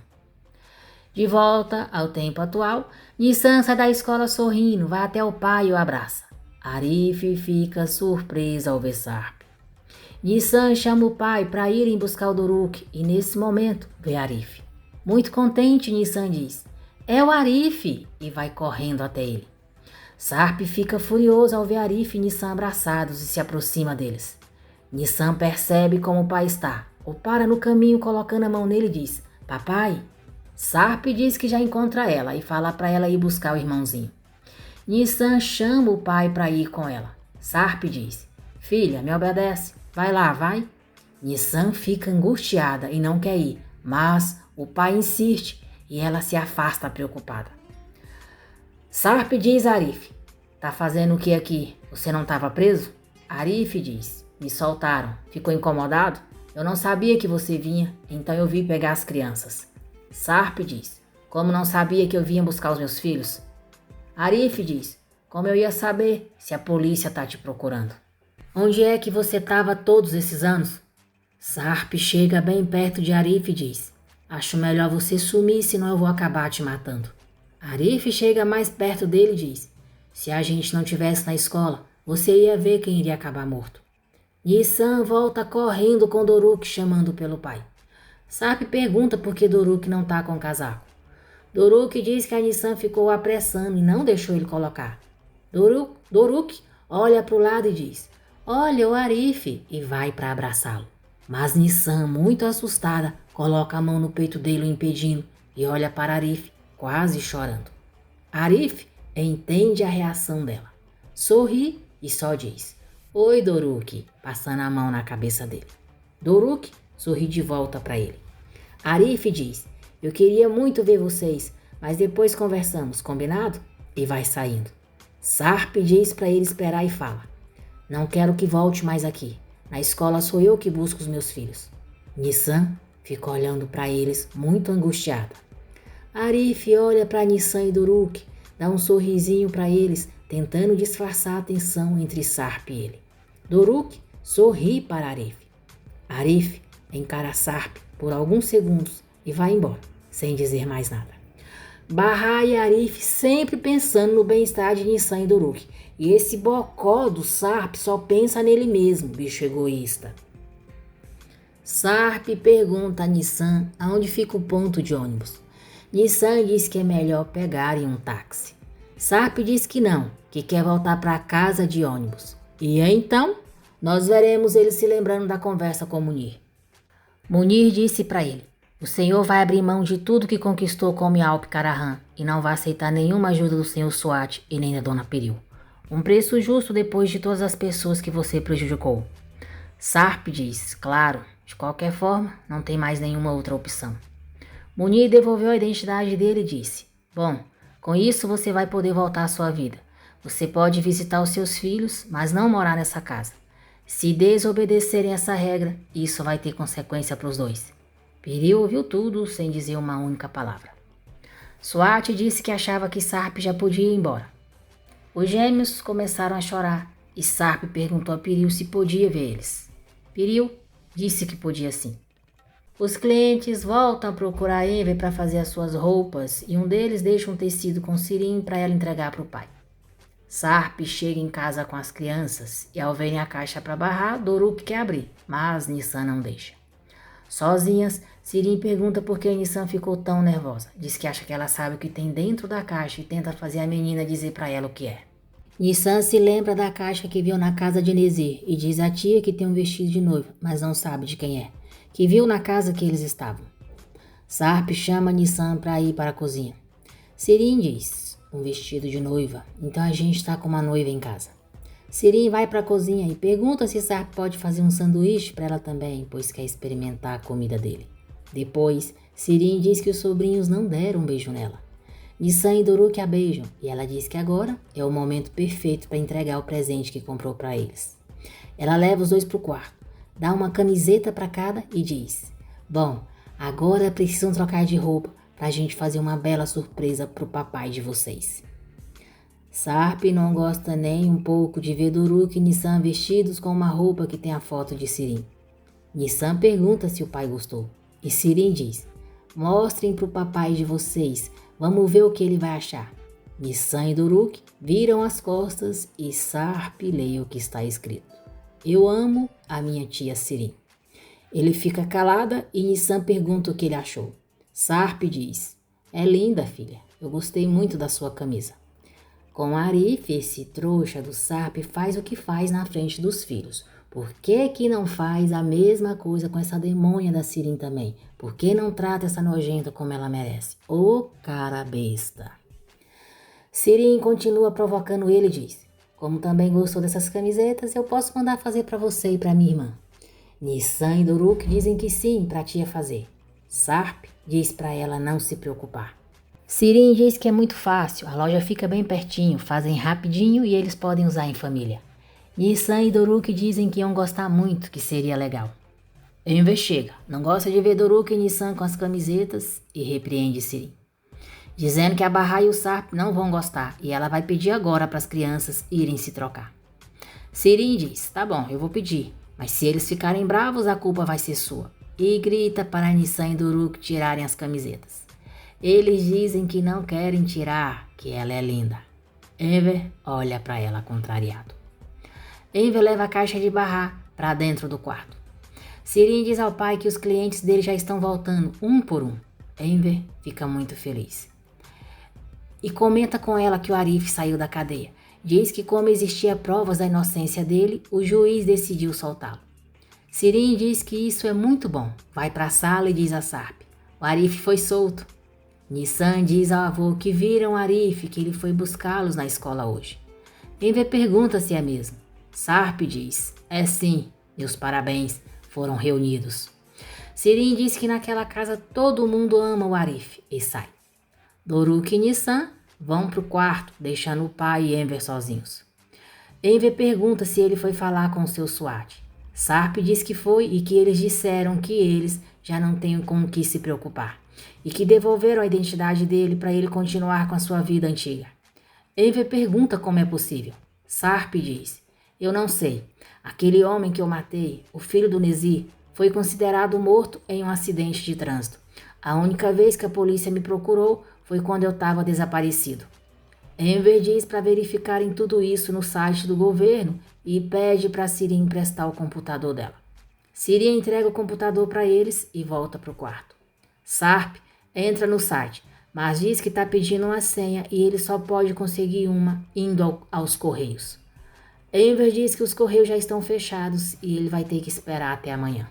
De volta ao tempo atual, Nissan sai da escola sorrindo, vai até o pai e o abraça. Arif fica surpresa ao ver Sarp. Nissan chama o pai para irem buscar o Doruk e nesse momento vê Arif. Muito contente, Nissan diz: é o Arif! E vai correndo até ele. Sarp fica furioso ao ver Arif e Nissan abraçados e se aproxima deles. Nissan percebe como o pai está, o para no caminho colocando a mão nele e diz: papai? Sarp diz que já encontra ela e fala para ela ir buscar o irmãozinho. Nissan chama o pai para ir com ela. Sarp diz: filha, me obedece, vai lá, vai. Nissan fica angustiada e não quer ir, mas o pai insiste e ela se afasta preocupada. Sarp diz a Arif: tá fazendo o que aqui? Você não estava preso? Arif diz: me soltaram. Ficou incomodado? Eu não sabia que você vinha, então eu vim pegar as crianças. Sarp diz: como não sabia que eu vinha buscar os meus filhos? Arif diz: como eu ia saber se a polícia tá te procurando? Onde é que você estava todos esses anos? Sarp chega bem perto de Arif e diz: acho melhor você sumir, senão eu vou acabar te matando. Arif chega mais perto dele e diz: se a gente não tivesse na escola, você ia ver quem iria acabar morto. Nissan volta correndo com Doruk chamando pelo pai. Sarp pergunta por que Doruk não está com o casaco. Doruk diz que a Nissan ficou apressando e não deixou ele colocar. Doruk olha para o lado e diz: olha o Arif, e vai para abraçá-lo. Mas Nissan, muito assustada, coloca a mão no peito dele o impedindo e olha para Arif, quase chorando. Arif entende a reação dela, sorri e só diz: oi, Doruk, passando a mão na cabeça dele. Doruk sorri de volta para ele. Arif diz: eu queria muito ver vocês, mas depois conversamos, combinado? E vai saindo. Sarp diz para ele esperar e fala: não quero que volte mais aqui. Na escola sou eu que busco os meus filhos. Nissan fica olhando para eles muito angustiada. Arif olha para Nissan e Doruk, dá um sorrisinho para eles, tentando disfarçar a tensão entre Sarp e ele. Doruk sorri para Arif. Arif encara Sarp por alguns segundos e vai embora, sem dizer mais nada. Bahar e Arif sempre pensando no bem-estar de Nissan e Doruk. E esse bocó do Sarp só pensa nele mesmo, bicho egoísta. Sarp pergunta a Nissan aonde fica o ponto de ônibus. Nissan diz que é melhor pegarem um táxi. Sarp diz que não, que quer voltar para casa de ônibus. E então, nós veremos ele se lembrando da conversa com Munir. Munir disse para ele: o senhor vai abrir mão de tudo que conquistou com Mialp Karahan e não vai aceitar nenhuma ajuda do senhor Swat e nem da dona Peril. Um preço justo depois de todas as pessoas que você prejudicou. Sarp diz: claro, de qualquer forma, não tem mais nenhuma outra opção. Munir devolveu a identidade dele e disse: bom, com isso você vai poder voltar à sua vida. Você pode visitar os seus filhos, mas não morar nessa casa. Se desobedecerem essa regra, isso vai ter consequência para os dois. Piri ouviu tudo sem dizer uma única palavra. Swat disse que achava que Sarp já podia ir embora. Os gêmeos começaram a chorar e Sarp perguntou a Piril se podia ver eles. Piril disse que podia sim. Os clientes voltam a procurar Enver para fazer as suas roupas e um deles deixa um tecido com Sirin para ela entregar para o pai. Sarp chega em casa com as crianças e ao verem a caixa para barrar, Doruk quer abrir, mas Nissan não deixa. Sozinhas, Sirin pergunta por que Nissan ficou tão nervosa. Diz que acha que ela sabe o que tem dentro da caixa e tenta fazer a menina dizer para ela o que é. Nissan se lembra da caixa que viu na casa de Nezir e diz à tia que tem um vestido de noiva, mas não sabe de quem é, que viu na casa que eles estavam. Sarp chama Nissan para ir para a cozinha. Sirin diz, um vestido de noiva, então a gente está com uma noiva em casa. Sirin vai para a cozinha e pergunta se Sarp pode fazer um sanduíche para ela também, pois quer experimentar a comida dele. Depois, Sirin diz que os sobrinhos não deram um beijo nela. Nissan e Doruk a beijam e ela diz que agora é o momento perfeito para entregar o presente que comprou para eles. Ela leva os dois para o quarto, dá uma camiseta para cada e diz: bom, agora precisam trocar de roupa para a gente fazer uma bela surpresa para o papai de vocês. Sarp não gosta nem um pouco de ver Doruk e Nissan vestidos com uma roupa que tem a foto de Sirin. Nissan pergunta se o pai gostou e Sirin diz: mostrem para o papai de vocês, vamos ver o que ele vai achar. Nissan e Doruk viram as costas e Sarp lê o que está escrito: eu amo a minha tia Sirin. Ele fica calada e Nissan pergunta o que ele achou. Sarp diz: é linda, filha, eu gostei muito da sua camisa. Com Arif, esse trouxa do Sarp faz o que faz na frente dos filhos. Por que não faz a mesma coisa com essa demônia da Sirin também? Por que não trata essa nojenta como ela merece? Ô cara besta! Sirin continua provocando ele e diz: como também gostou dessas camisetas, eu posso mandar fazer para você e para minha irmã. Nissan e Doruk dizem que sim, para a tia fazer. Sarp diz para ela não se preocupar. Sirin diz que é muito fácil, a loja fica bem pertinho, fazem rapidinho e eles podem usar em família. Nissan e Doruk dizem que iam gostar muito, que seria legal. Enver chega, não gosta de ver Doruk e Nissan com as camisetas e repreende Sirin, dizendo que a Bahá e o Sarp não vão gostar e ela vai pedir agora para as crianças irem se trocar. Sirin diz: tá bom, eu vou pedir, mas se eles ficarem bravos a culpa vai ser sua. E grita para Nissan e Doruk tirarem as camisetas. Eles dizem que não querem tirar, que ela é linda. Enver olha para ela contrariado. Enver leva a caixa de Bahá para dentro do quarto. Sirin diz ao pai que os clientes dele já estão voltando, um por um. Enver fica muito feliz. E comenta com ela que o Arif saiu da cadeia. Diz que como existia provas da inocência dele, o juiz decidiu soltá-lo. Sirin diz que isso é muito bom. Vai para a sala e diz a Sarp: o Arif foi solto. Nissan diz ao avô que viram Arif, que ele foi buscá-los na escola hoje. Enver pergunta se é mesmo. Sarp diz: é sim, meus parabéns, foram reunidos. Sirin diz que naquela casa todo mundo ama o Arif e sai. Doruk e Nissan vão para o quarto, deixando o pai e Enver sozinhos. Enver pergunta se ele foi falar com o seu SWAT. Sarp diz que foi e que eles disseram que eles já não têm com o que se preocupar e que devolveram a identidade dele para ele continuar com a sua vida antiga. Enver pergunta como é possível. Sarp diz: eu não sei. Aquele homem que eu matei, o filho do Nezir, foi considerado morto em um acidente de trânsito. A única vez que a polícia me procurou foi quando eu estava desaparecido. Enver diz para verificarem tudo isso no site do governo e pede para Sirin emprestar o computador dela. Sirin entrega o computador para eles e volta para o quarto. Sarp entra no site, mas diz que está pedindo uma senha e ele só pode conseguir uma indo aos correios. Enver diz que os correios já estão fechados e ele vai ter que esperar até amanhã.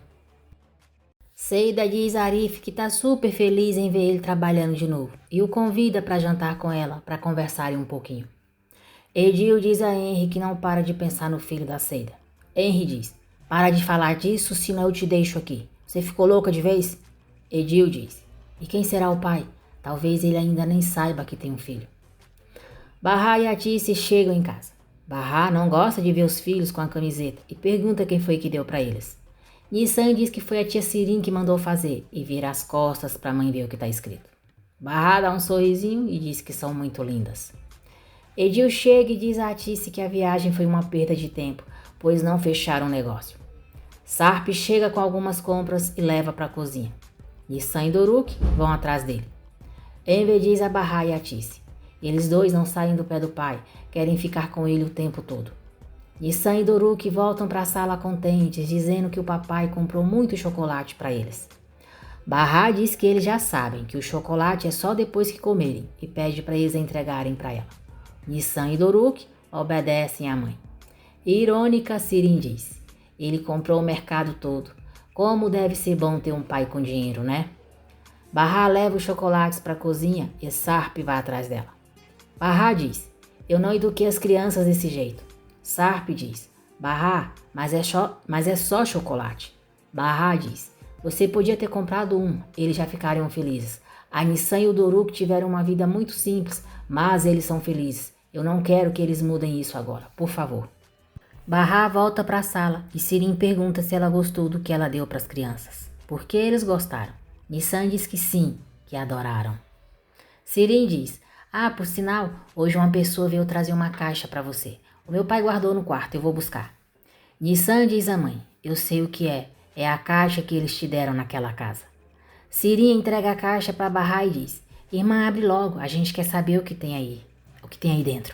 Seida diz a Arif que está super feliz em ver ele trabalhando de novo e o convida para jantar com ela para conversarem um pouquinho. Edil diz a Henry que não para de pensar no filho da Seida. Henry diz: para de falar disso, senão eu te deixo aqui. Você ficou louca de vez? Edil diz: e quem será o pai? Talvez ele ainda nem saiba que tem um filho. Bahá e Atice chegam em casa. Barra não gosta de ver os filhos com a camiseta e pergunta quem foi que deu para eles. Nissan diz que foi a tia Sirim que mandou fazer e vira as costas para a mãe ver o que está escrito. Barra dá um sorrisinho e diz que são muito lindas. Edil chega e diz a Atice que a viagem foi uma perda de tempo, pois não fecharam o negócio. Sarp chega com algumas compras e leva para a cozinha. Nissan e Doruk vão atrás dele. Enver diz a Barra e a Atice. Eles dois não saem do pé do pai, querem ficar com ele o tempo todo. Nissan e Doruk voltam para a sala contentes, dizendo que o papai comprou muito chocolate para eles. Barra diz que eles já sabem que o chocolate é só depois que comerem e pede para eles entregarem para ela. Nissan e Doruk obedecem à mãe. Irônica, Sirin diz. Ele comprou o mercado todo. Como deve ser bom ter um pai com dinheiro, né? Barra leva os chocolates para a cozinha e Sarp vai atrás dela. Barra diz, eu não eduquei as crianças desse jeito. Sarp diz, Barra, mas é só chocolate. Barra diz, você podia ter comprado um, eles já ficariam felizes. A Nissan e o Doruk tiveram uma vida muito simples, mas eles são felizes. Eu não quero que eles mudem isso agora, por favor. Barra volta para a sala e Sirin pergunta se ela gostou do que ela deu para as crianças. Por que eles gostaram? Nissan diz que sim, que adoraram. Sirin diz, por sinal, hoje uma pessoa veio trazer uma caixa para você. O meu pai guardou no quarto, eu vou buscar. Nissan diz à mãe, eu sei o que é a caixa que eles te deram naquela casa. Sirin entrega a caixa para Barra e diz, irmã, abre logo, a gente quer saber o que tem aí dentro.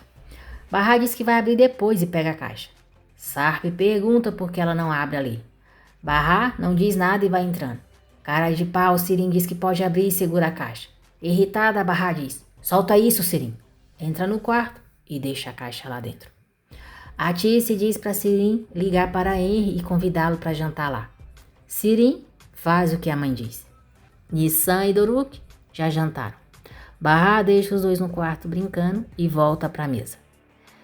Barra diz que vai abrir depois e pega a caixa. Sarp pergunta por que ela não abre ali. Barra não diz nada e vai entrando. Cara de pau, Sirin diz que pode abrir e segura a caixa. Irritada, Barra diz, solta isso, Sirin. Entra no quarto e deixa a caixa lá dentro. A Atice diz para Sirin ligar para Henry e convidá-lo para jantar lá. Sirin faz o que a mãe diz. Nissan e Doruk já jantaram. Barra deixa os dois no quarto brincando e volta para a mesa.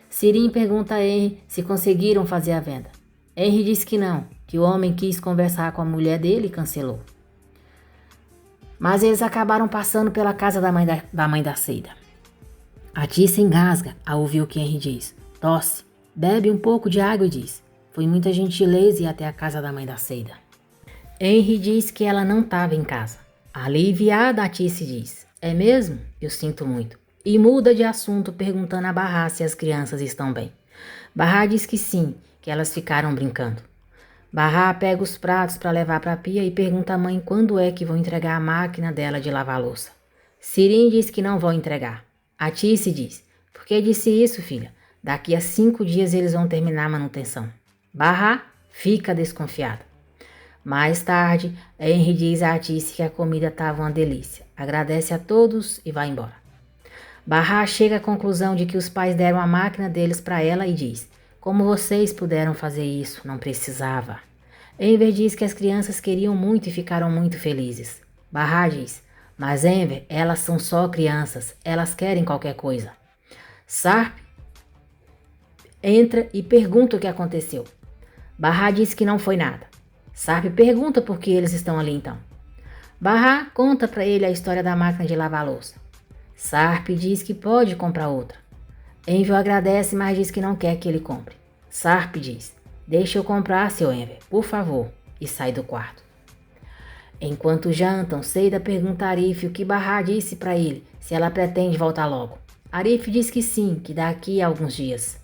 Sirin pergunta a Henry se conseguiram fazer a venda. Henry diz que não, que o homem quis conversar com a mulher dele e cancelou. Mas eles acabaram passando pela casa da mãe da Seida. A Tia engasga ao ouvir o que Henry diz. Tosse, bebe um pouco de água e diz. Foi muita gentileza ir até a casa da mãe da Seida. Henry diz que ela não estava em casa. Aliviada, a Tia diz. É mesmo? Eu sinto muito. E muda de assunto perguntando a Barra se as crianças estão bem. Barra diz que sim, que elas ficaram brincando. Barra pega os pratos para levar para a pia e pergunta à mãe quando é que vão entregar a máquina dela de lavar louça. Sirin diz que não vão entregar. A Tice diz, por que disse isso, filha? Daqui a 5 dias eles vão terminar a manutenção. Barra fica desconfiada. Mais tarde, Henry diz a Tice que a comida estava uma delícia. Agradece a todos e vai embora. Barra chega à conclusão de que os pais deram a máquina deles para ela e diz, como vocês puderam fazer isso? Não precisava. Enver diz que as crianças queriam muito e ficaram muito felizes. Barra diz, mas Enver, elas são só crianças, elas querem qualquer coisa. Sarp entra e pergunta o que aconteceu. Barra diz que não foi nada. Sarp pergunta por que eles estão ali então. Barra conta para ele a história da máquina de lavar louça. Sarp diz que pode comprar outra. Enver agradece, mas diz que não quer que ele compre. Sarp diz, deixa eu comprar, seu Enver, por favor, e sai do quarto. Enquanto jantam, Seida pergunta a Arif o que Barra disse para ele, se ela pretende voltar logo. Arif diz que sim, que daqui a alguns dias.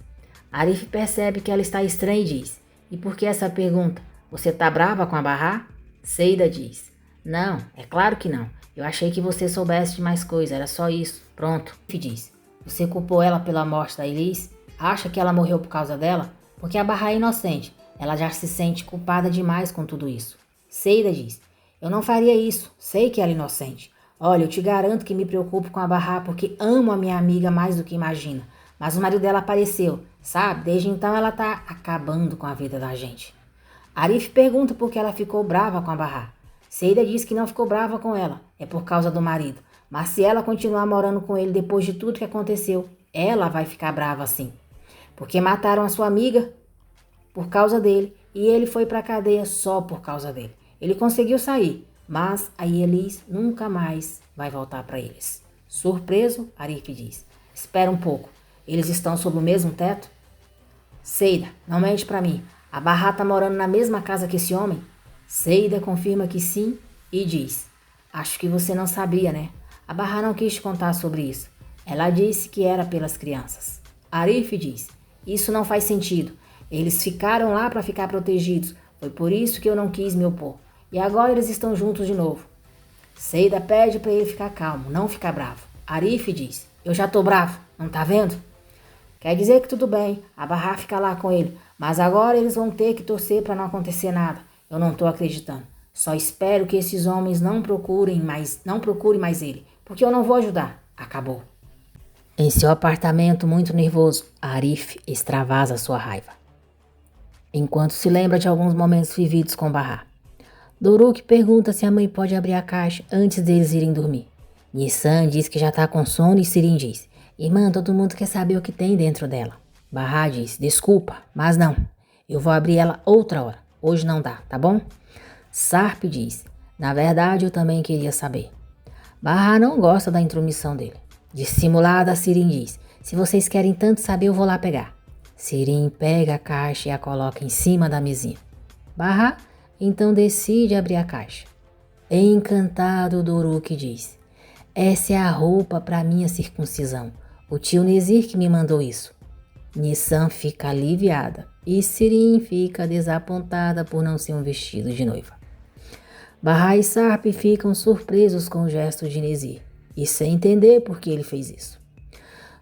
Arif percebe que ela está estranha e diz, e por que essa pergunta? Você tá brava com a Barra? Seida diz, não, é claro que não. Eu achei que você soubesse de mais coisa, era só isso. Pronto. Arif diz, você culpou ela pela morte da Elise? Acha que ela morreu por causa dela? Porque a Barra é inocente. Ela já se sente culpada demais com tudo isso. Seida diz, eu não faria isso. Sei que ela é inocente. Olha, eu te garanto que me preocupo com a Barra porque amo a minha amiga mais do que imagina. Mas o marido dela apareceu, sabe? Desde então ela tá acabando com a vida da gente. Arif pergunta por que ela ficou brava com a Barra. Seida diz que não ficou brava com ela. É por causa do marido. Mas se ela continuar morando com ele depois de tudo que aconteceu, ela vai ficar brava sim. Porque mataram a sua amiga por causa dele e ele foi pra cadeia só por causa dele. Ele conseguiu sair, mas a Elise nunca mais vai voltar para eles. Surpreso, Arif diz, espera um pouco, eles estão sob o mesmo teto? Seida, não mente pra mim. A Barra tá morando na mesma casa que esse homem? Seida confirma que sim e diz: acho que você não sabia, né? A Barra não quis te contar sobre isso. Ela disse que era pelas crianças. Arif diz: isso não faz sentido. Eles ficaram lá para ficar protegidos. Foi por isso que eu não quis me opor. E agora eles estão juntos de novo. Seida pede para ele ficar calmo, não ficar bravo. Arif diz: eu já tô bravo, não tá vendo? Quer dizer que tudo bem, a Barra fica lá com ele, mas agora eles vão ter que torcer para não acontecer nada. Eu não tô acreditando. Só espero que esses homens não procurem mais ele, porque eu não vou ajudar. Acabou. Em seu apartamento, muito nervoso, Arif extravasa sua raiva, enquanto se lembra de alguns momentos vividos com Barra. Doruk pergunta se a mãe pode abrir a caixa antes deles irem dormir. Nissan diz que já tá com sono e Sirin diz: irmã, todo mundo quer saber o que tem dentro dela. Barra diz: desculpa, mas não. Eu vou abrir ela outra hora. Hoje não dá, tá bom? Sarp diz: na verdade eu também queria saber. Barra não gosta da intromissão dele. Dissimulada, Sirin diz: se vocês querem tanto saber, eu vou lá pegar. Sirin pega a caixa e a coloca em cima da mesinha. Barra então decide abrir a caixa. Encantado, Doruk diz: essa é a roupa para minha circuncisão. O tio Nezir que me mandou isso. Nissan fica aliviada e Sirin fica desapontada por não ser um vestido de noiva. Barra e Sarp ficam surpresos com o gesto de Nezir e sem entender por que ele fez isso.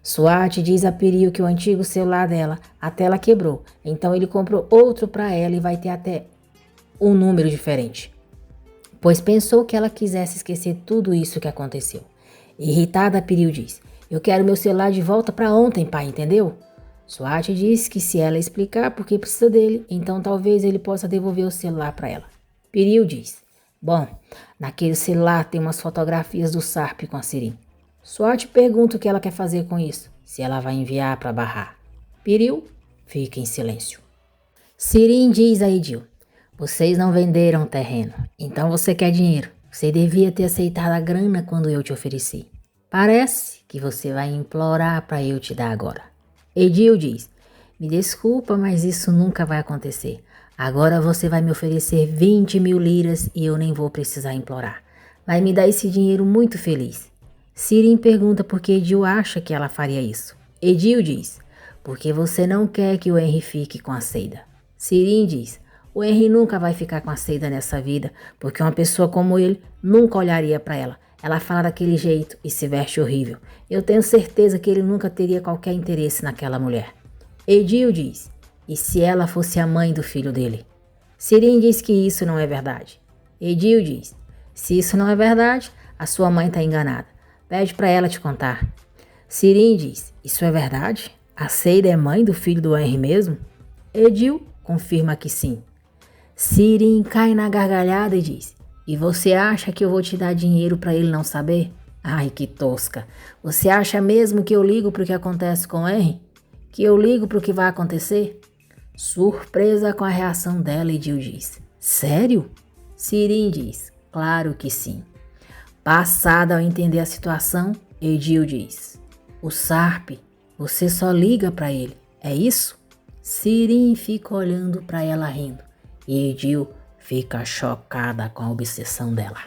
Swat diz a Piril que o antigo celular dela, a tela quebrou, então ele comprou outro para ela e vai ter até um número diferente, pois pensou que ela quisesse esquecer tudo isso que aconteceu. Irritada, Piril diz: eu quero meu celular de volta para ontem, pai, entendeu? Swat diz que se ela explicar por que precisa dele, então talvez ele possa devolver o celular para ela. Piril diz: bom, naquele celular tem umas fotografias do Sarp com a Sirin. Swat pergunta o que ela quer fazer com isso, se ela vai enviar para Barra. Piril fica em silêncio. Sirin diz a Edil: vocês não venderam o terreno, então você quer dinheiro. Você devia ter aceitado a grana quando eu te ofereci. Parece que você vai implorar para eu te dar agora. Edil diz: me desculpa, mas isso nunca vai acontecer. Agora você vai me oferecer 20 mil liras e eu nem vou precisar implorar. Vai me dar esse dinheiro muito feliz. Sirin pergunta por que Edil acha que ela faria isso. Edil diz: porque você não quer que o Henry fique com a Seida. Sirin diz: o Henry nunca vai ficar com a Seida nessa vida, porque uma pessoa como ele nunca olharia para ela. Ela fala daquele jeito e se veste horrível. Eu tenho certeza que ele nunca teria qualquer interesse naquela mulher. Edil diz: e se ela fosse a mãe do filho dele? Sirin diz que isso não é verdade. Edil diz: se isso não é verdade, a sua mãe está enganada. Pede para ela te contar. Sirin diz: isso é verdade? A Seida é mãe do filho do Henry mesmo? Edil confirma que sim. Sirin cai na gargalhada e diz: e você acha que eu vou te dar dinheiro para ele não saber? Ai, que tosca. Você acha mesmo que eu ligo pro que acontece com o Henry? Que eu ligo pro que vai acontecer? Surpresa com a reação dela, Edil diz: sério? Sirin diz: claro que sim. Passada ao entender a situação, Edil diz: o Sarp, você só liga para ele, é isso? Sirin fica olhando para ela rindo e Edil fica chocada com a obsessão dela.